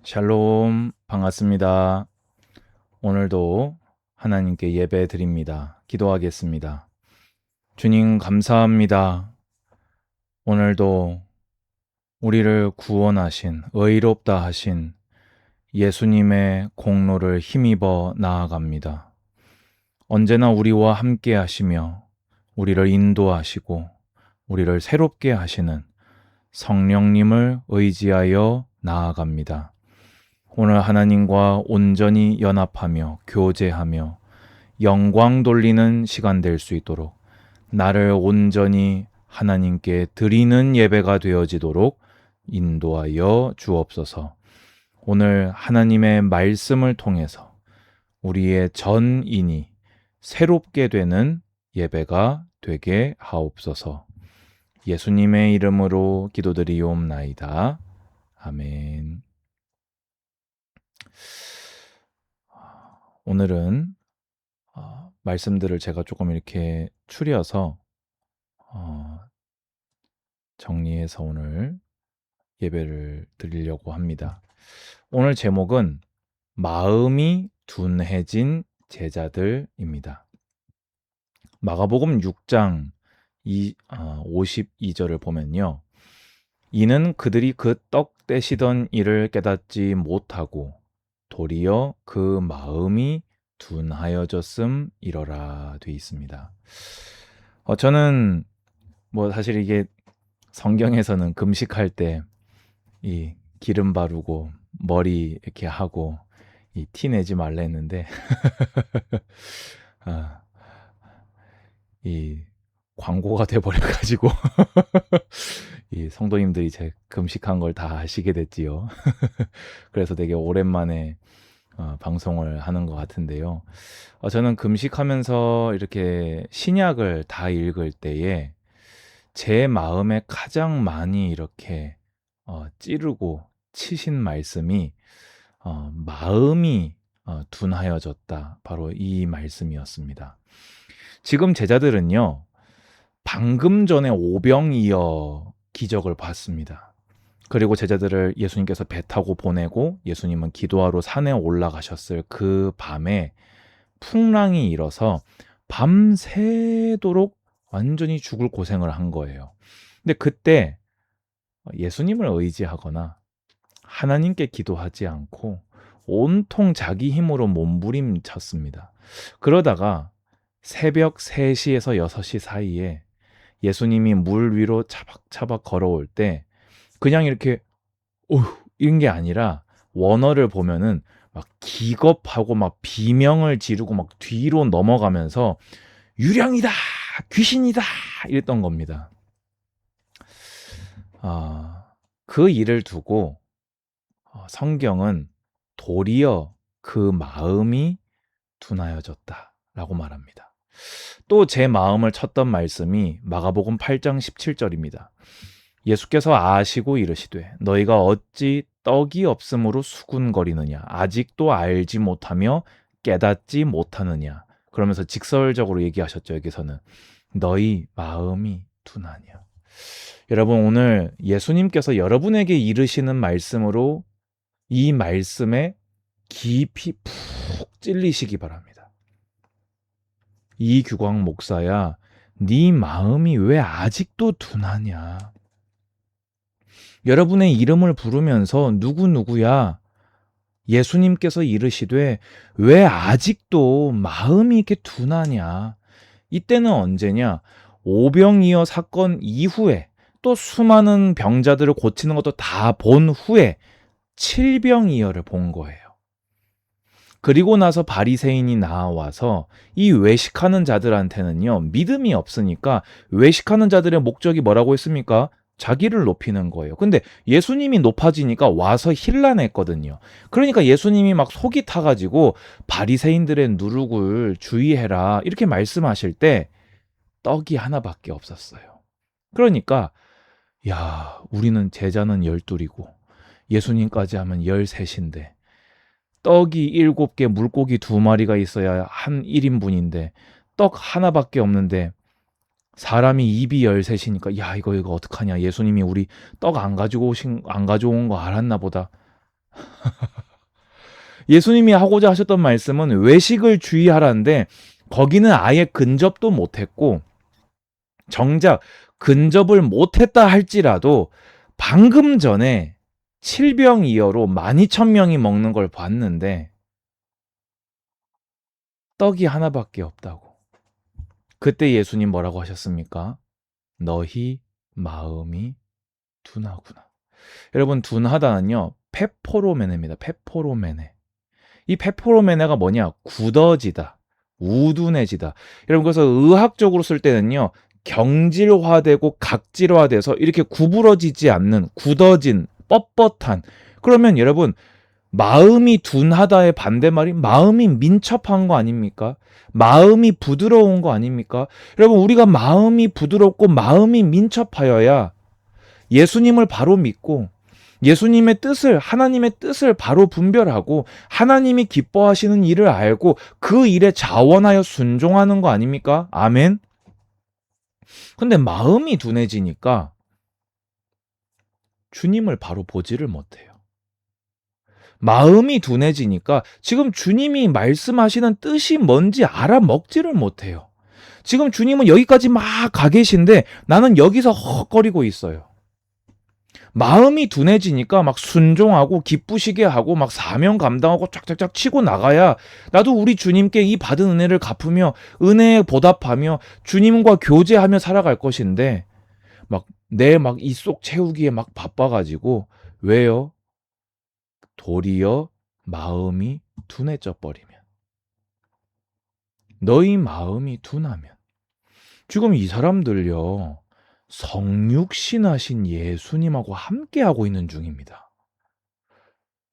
샬롬, 반갑습니다. 오늘도 하나님께 예배 드립니다. 기도하겠습니다. 주님, 감사합니다. 오늘도 우리를 구원하신, 의롭다 하신 예수님의 공로를 힘입어 나아갑니다. 언제나 우리와 함께 하시며, 우리를 인도하시고, 우리를 새롭게 하시는 성령님을 의지하여 나아갑니다. 오늘 하나님과 온전히 연합하며 교제하며 영광 돌리는 시간 될 수 있도록 나를 온전히 하나님께 드리는 예배가 되어지도록 인도하여 주옵소서. 오늘 하나님의 말씀을 통해서 우리의 전인이 새롭게 되는 예배가 되게 하옵소서. 예수님의 이름으로 기도드리옵나이다. 아멘. 오늘은 말씀들을 제가 조금 이렇게 추려서 정리해서 오늘 예배를 드리려고 합니다. 오늘 제목은 마음이 둔해진 제자들입니다. 마가복음 6장 52절을 보면요. 이는 그들이 그 떡 떼시던 일을 깨닫지 못하고 도리어 그 마음이 둔하여졌음이러라 돼 있습니다. 저는 사실 이게 성경에서는 금식할 때 이 기름 바르고 머리 이렇게 하고 이 티 내지 말라 했는데 이 광고가 돼버려가지고 이 성도님들이 제 금식한 걸 다 아시게 됐지요. 그래서 되게 오랜만에 방송을 하는 것 같은데요. 저는 금식하면서 이렇게 신약을 다 읽을 때에 제 마음에 가장 많이 이렇게 찌르고 치신 말씀이 마음이 둔하여졌다. 바로 이 말씀이었습니다. 지금 제자들은요, 방금 전에 오병이어 기적을 봤습니다. 그리고 제자들을 예수님께서 배 타고 보내고 예수님은 기도하러 산에 올라가셨을 그 밤에 풍랑이 일어서 밤새도록 완전히 죽을 고생을 한 거예요. 근데 그때 예수님을 의지하거나 하나님께 기도하지 않고 온통 자기 힘으로 몸부림쳤습니다. 그러다가 새벽 3시에서 6시 사이에 예수님이 물 위로 차박차박 걸어올 때 그냥 이렇게 이런 게 아니라 원어를 보면은 막 기겁하고 막 비명을 지르고 막 뒤로 넘어가면서 유령이다! 귀신이다! 이랬던 겁니다. 그 일을 두고 성경은 도리어 그 마음이 둔하여졌다라고 말합니다. 또 제 마음을 쳤던 말씀이 마가복음 8장 17절입니다. 예수께서 아시고 이르시되 너희가 어찌 떡이 없으므로 수군거리느냐 아직도 알지 못하며 깨닫지 못하느냐. 그러면서 직설적으로 얘기하셨죠. 여기서는 너희 마음이 둔하냐. 여러분, 오늘 예수님께서 여러분에게 이르시는 말씀으로 이 말씀에 깊이 푹 찔리시기 바랍니다. 이규광 목사야, 네 마음이 왜 아직도 둔하냐? 여러분의 이름을 부르면서 누구누구야? 예수님께서 이르시되 왜 아직도 마음이 이렇게 둔하냐? 이때는 언제냐? 오병이어 사건 이후에 또 수많은 병자들을 고치는 것도 다 본 후에 칠병이어를 본 거예요. 그리고 나서 바리새인이 나와서 이 외식하는 자들한테는요, 믿음이 없으니까 외식하는 자들의 목적이 뭐라고 했습니까? 자기를 높이는 거예요. 근데 예수님이 높아지니까 와서 힐난했거든요. 그러니까 예수님이 막 속이 타가지고 바리새인들의 누룩을 주의해라 이렇게 말씀하실 때 떡이 하나밖에 없었어요. 그러니까 우리는 제자는 12이고 예수님까지 하면 13인데 떡이 7개, 물고기 2마리가 있어야 한 1인분인데 떡 하나밖에 없는데 사람이 입이 13이니까 이거 어떡하냐. 예수님이 우리 떡 안 가져온 거 알았나 보다. 예수님이 하고자 하셨던 말씀은 외식을 주의하라는데 거기는 아예 근접도 못했고, 정작 근접을 못했다 할지라도 방금 전에 칠병이어로 12,000명이 먹는 걸 봤는데 떡이 하나밖에 없다고. 그때 예수님 뭐라고 하셨습니까? 너희 마음이 둔하구나. 여러분, 둔하다는요, 페포로메네입니다. 페포로메네. 이 페포로메네가 뭐냐? 굳어지다, 우둔해지다. 여러분, 그래서 의학적으로 쓸 때는요, 경질화되고 각질화돼서 이렇게 구부러지지 않는, 굳어진, 뻣뻣한. 그러면 여러분, 마음이 둔하다의 반대말이 마음이 민첩한 거 아닙니까? 마음이 부드러운 거 아닙니까? 여러분, 우리가 마음이 부드럽고 마음이 민첩하여야 예수님을 바로 믿고 예수님의 뜻을, 하나님의 뜻을 바로 분별하고 하나님이 기뻐하시는 일을 알고 그 일에 자원하여 순종하는 거 아닙니까? 아멘. 근데 마음이 둔해지니까 주님을 바로 보지를 못해요. 마음이 둔해지니까 지금 주님이 말씀하시는 뜻이 뭔지 알아먹지를 못해요. 지금 주님은 여기까지 막 가 계신데 나는 여기서 헉거리고 있어요. 마음이 둔해지니까 막 순종하고 기쁘시게 하고 막 사명 감당하고 쫙쫙쫙 치고 나가야 나도 우리 주님께 이 받은 은혜를 갚으며 은혜에 보답하며 주님과 교제하며 살아갈 것인데 막 내 막 이 속 채우기에 막 바빠가지고 왜요? 도리어 마음이 둔해져 버리면 너희 마음이 둔하면 지금 이 사람들요 성육신하신 예수님하고 함께하고 있는 중입니다.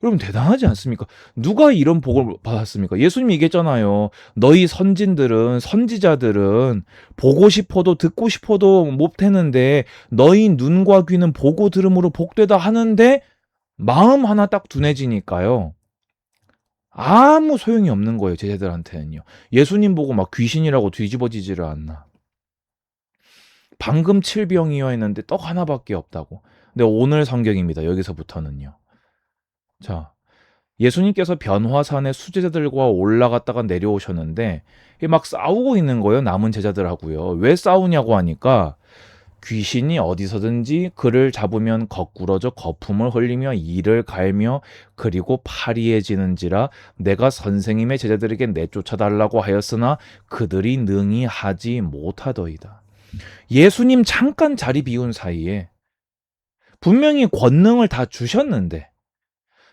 여러분 대단하지 않습니까? 누가 이런 복을 받았습니까? 예수님이 얘기했잖아요. 너희 선진들은 선지자들은 보고 싶어도 듣고 싶어도 못했는데 너희 눈과 귀는 보고 들음으로 복되다 하는데 마음 하나 딱 둔해지니까요. 아무 소용이 없는 거예요. 제자들한테는요. 예수님 보고 막 귀신이라고 뒤집어지지를 않나. 방금 칠병이어 했는데 떡 하나밖에 없다고. 근데 오늘 성경입니다. 여기서부터는요. 자, 예수님께서 변화산에 수제자들과 올라갔다가 내려오셨는데 막 싸우고 있는 거예요. 남은 제자들하고요. 왜 싸우냐고 하니까 귀신이 어디서든지 그를 잡으면 거꾸러져 거품을 흘리며 이를 갈며 그리고 파리해지는지라 내가 선생님의 제자들에게 내쫓아달라고 하였으나 그들이 능히 하지 못하더이다. 예수님 잠깐 자리 비운 사이에 분명히 권능을 다 주셨는데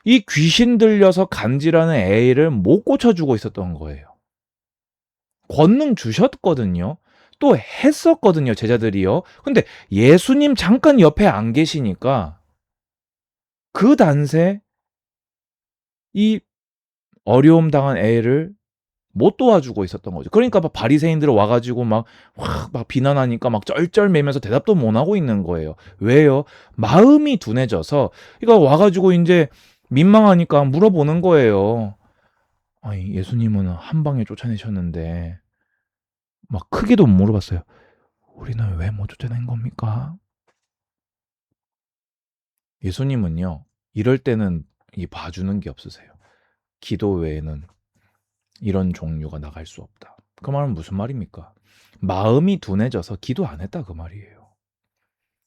이 귀신 들려서 간지라는 애를 못 고쳐주고 있었던 거예요. 권능 주셨거든요. 또 했었거든요, 제자들이요. 근데 예수님 잠깐 옆에 안 계시니까 그 단세 이 어려움 당한 애를 못 도와주고 있었던 거죠. 그러니까 막 바리새인들 와가지고 막 비난하니까 막 쩔쩔매면서 대답도 못 하고 있는 거예요. 왜요? 마음이 둔해져서 이거 와가지고 이제 민망하니까 물어보는 거예요. 아니 예수님은 한 방에 쫓아내셨는데 막 크게도 못 물어봤어요. 우리는 왜 못 쫓아낸 겁니까? 예수님은요 이럴 때는 이 봐주는 게 없으세요. 기도 외에는 이런 종류가 나갈 수 없다. 그 말은 무슨 말입니까? 마음이 둔해져서 기도 안 했다 그 말이에요.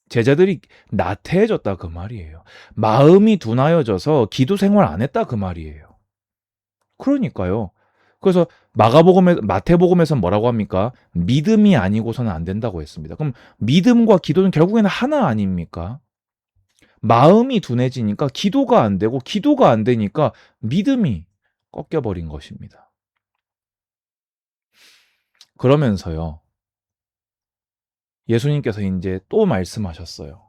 제자들이 나태해졌다 그 말이에요. 마음이 둔하여져서 기도 생활 안 했다 그 말이에요. 그러니까요. 그래서 마태복음에서 뭐라고 합니까? 믿음이 아니고서는 안 된다고 했습니다. 그럼 믿음과 기도는 결국에는 하나 아닙니까? 마음이 둔해지니까 기도가 안 되고 기도가 안 되니까 믿음이 꺾여버린 것입니다. 그러면서요. 예수님께서 이제 또 말씀하셨어요.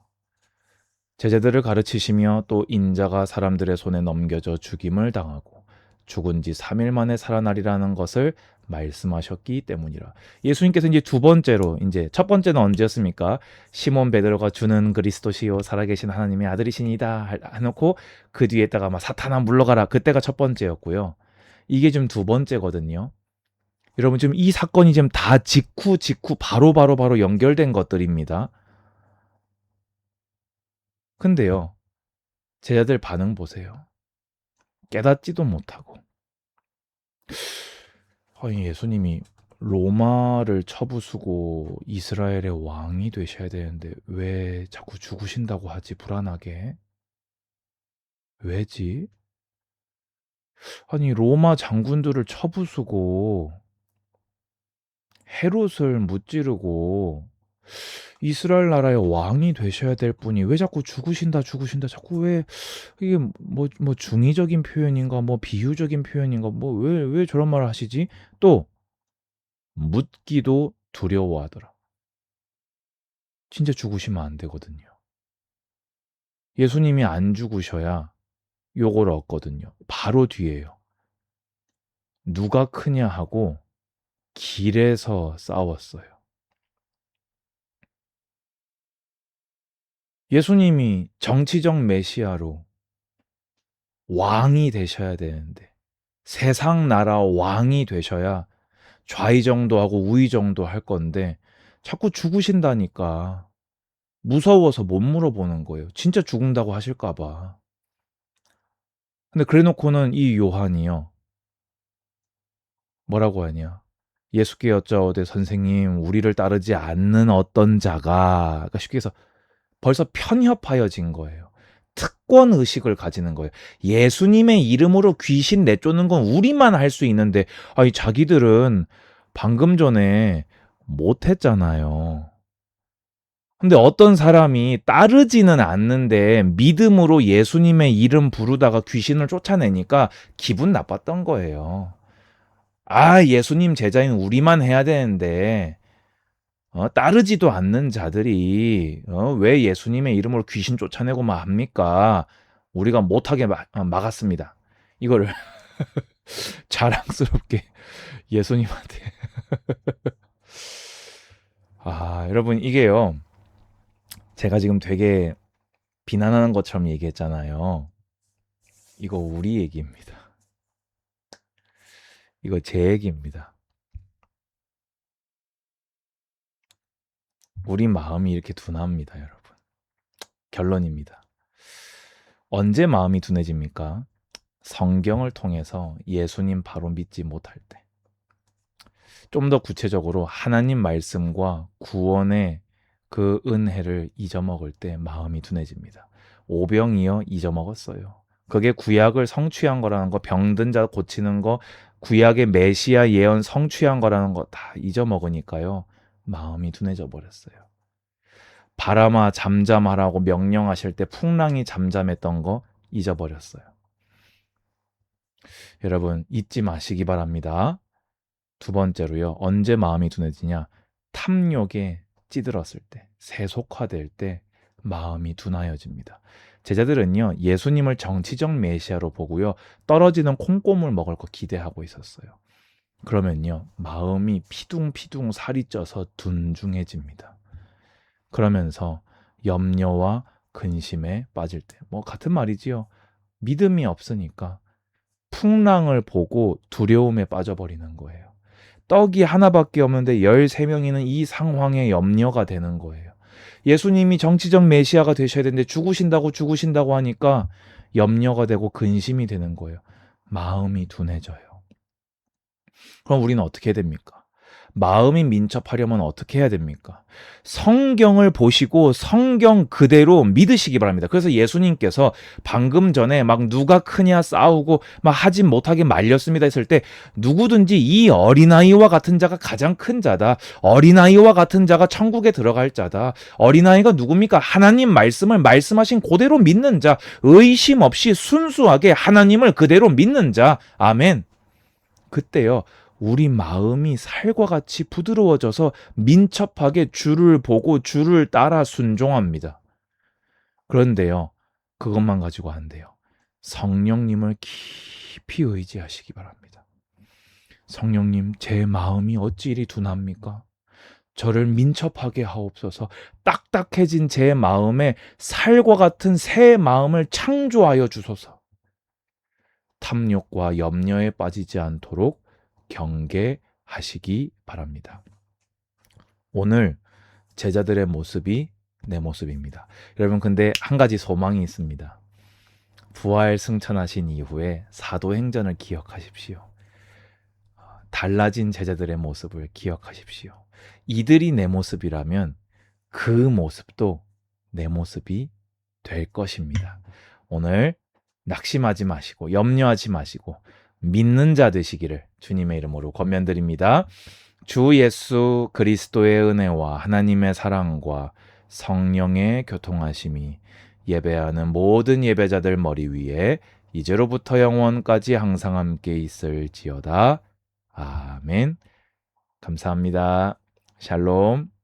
제자들을 가르치시며 또 인자가 사람들의 손에 넘겨져 죽임을 당하고 죽은 지 3일 만에 살아나리라는 것을 말씀하셨기 때문이라. 예수님께서 이제 두 번째로 이제 첫 번째는 언제였습니까? 시몬 베드로가 주는 그리스도시요 살아계신 하나님의 아들이시니다 해놓고 그 뒤에다가 막 사탄아 물러가라. 그때가 첫 번째였고요. 이게 지금 두 번째거든요. 여러분 지금 이 사건이 지금 다 직후 바로 연결된 것들입니다. 근데요. 제자들 반응 보세요. 깨닫지도 못하고. 아니, 예수님이 로마를 쳐부수고 이스라엘의 왕이 되셔야 되는데 왜 자꾸 죽으신다고 하지? 불안하게. 왜지? 아니, 로마 장군들을 쳐부수고 헤롯을 무찌르고 이스라엘 나라의 왕이 되셔야 될 분이 왜 자꾸 죽으신다, 죽으신다, 자꾸 왜 이게 뭐 중의적인 표현인가, 뭐 비유적인 표현인가, 뭐 왜 저런 말을 하시지? 또 묻기도 두려워하더라. 진짜 죽으시면 안 되거든요. 예수님이 안 죽으셔야 요걸 얻거든요. 바로 뒤에요. 누가 크냐 하고 길에서 싸웠어요. 예수님이 정치적 메시아로 왕이 되셔야 되는데 세상 나라 왕이 되셔야 좌의정도 하고 우의정도 할 건데 자꾸 죽으신다니까. 무서워서 못 물어보는 거예요. 진짜 죽는다고 하실까 봐. 근데 그래 놓고는 이 요한이요. 뭐라고 하냐? 예수께 여짜오되 선생님 우리를 따르지 않는 어떤 자가, 그러니까 쉽게 해서 벌써 편협하여진 거예요. 특권 의식을 가지는 거예요. 예수님의 이름으로 귀신 내쫓는 건 우리만 할 수 있는데, 아니 자기들은 방금 전에 못 했잖아요. 근데 어떤 사람이 따르지는 않는데 믿음으로 예수님의 이름 부르다가 귀신을 쫓아내니까 기분 나빴던 거예요. 아, 예수님 제자인 우리만 해야 되는데 따르지도 않는 자들이 왜 예수님의 이름으로 귀신 쫓아내고만 합니까? 우리가 못하게 막았습니다. 이거를 자랑스럽게 예수님한테. 아, 여러분 이게요. 제가 지금 되게 비난하는 것처럼 얘기했잖아요. 이거 우리 얘기입니다. 이거 제 얘기입니다. 우리 마음이 이렇게 둔합니다, 여러분. 결론입니다. 언제 마음이 둔해집니까? 성경을 통해서 예수님 바로 믿지 못할 때. 좀 더 구체적으로 하나님 말씀과 구원의 그 은혜를 잊어먹을 때 마음이 둔해집니다. 오병이어 잊어먹었어요. 그게 구약을 성취한 거라는 거, 병든 자 고치는 거, 구약의 메시아 예언 성취한 거라는 거 다 잊어먹으니까요. 마음이 둔해져 버렸어요. 바람아 잠잠하라고 명령하실 때 풍랑이 잠잠했던 거 잊어버렸어요. 여러분 잊지 마시기 바랍니다. 두 번째로요. 언제 마음이 둔해지냐? 탐욕에 찌들었을 때, 세속화될 때 마음이 둔하여집니다. 제자들은요. 예수님을 정치적 메시아로 보고요. 떨어지는 콩고물 먹을 거 기대하고 있었어요. 그러면요. 마음이 피둥피둥 살이 쪄서 둔중해집니다. 그러면서 염려와 근심에 빠질 때, 뭐 같은 말이지요. 믿음이 없으니까 풍랑을 보고 두려움에 빠져버리는 거예요. 떡이 하나밖에 없는데 13명이는 이 상황에 염려가 되는 거예요. 예수님이 정치적 메시아가 되셔야 되는데 죽으신다고 하니까 염려가 되고 근심이 되는 거예요. 마음이 둔해져요. 그럼 우리는 어떻게 해야 됩니까? 마음이 민첩하려면 어떻게 해야 됩니까? 성경을 보시고 성경 그대로 믿으시기 바랍니다. 그래서 예수님께서 방금 전에 막 누가 크냐 싸우고 막 하지 못하게 말렸습니다 했을 때 누구든지 이 어린아이와 같은 자가 가장 큰 자다. 어린아이와 같은 자가 천국에 들어갈 자다. 어린아이가 누굽니까? 하나님 말씀을 말씀하신 그대로 믿는 자. 의심 없이 순수하게 하나님을 그대로 믿는 자. 아멘. 그때요. 우리 마음이 살과 같이 부드러워져서 민첩하게 주를 보고 주를 따라 순종합니다. 그런데요, 그것만 가지고 안 돼요. 성령님을 깊이 의지하시기 바랍니다. 성령님, 제 마음이 어찌 이리 둔합니까? 저를 민첩하게 하옵소서. 딱딱해진 제 마음에 살과 같은 새 마음을 창조하여 주소서. 탐욕과 염려에 빠지지 않도록 경계하시기 바랍니다. 오늘 제자들의 모습이 내 모습입니다. 여러분 근데 한 가지 소망이 있습니다. 부활 승천하신 이후에 사도행전을 기억하십시오. 달라진 제자들의 모습을 기억하십시오. 이들이 내 모습이라면 그 모습도 내 모습이 될 것입니다. 오늘 낙심하지 마시고 염려하지 마시고 믿는 자 되시기를 주님의 이름으로 권면드립니다. 주 예수 그리스도의 은혜와 하나님의 사랑과 성령의 교통하심이 예배하는 모든 예배자들 머리 위에 이제로부터 영원까지 항상 함께 있을지어다. 아멘. 감사합니다. 샬롬.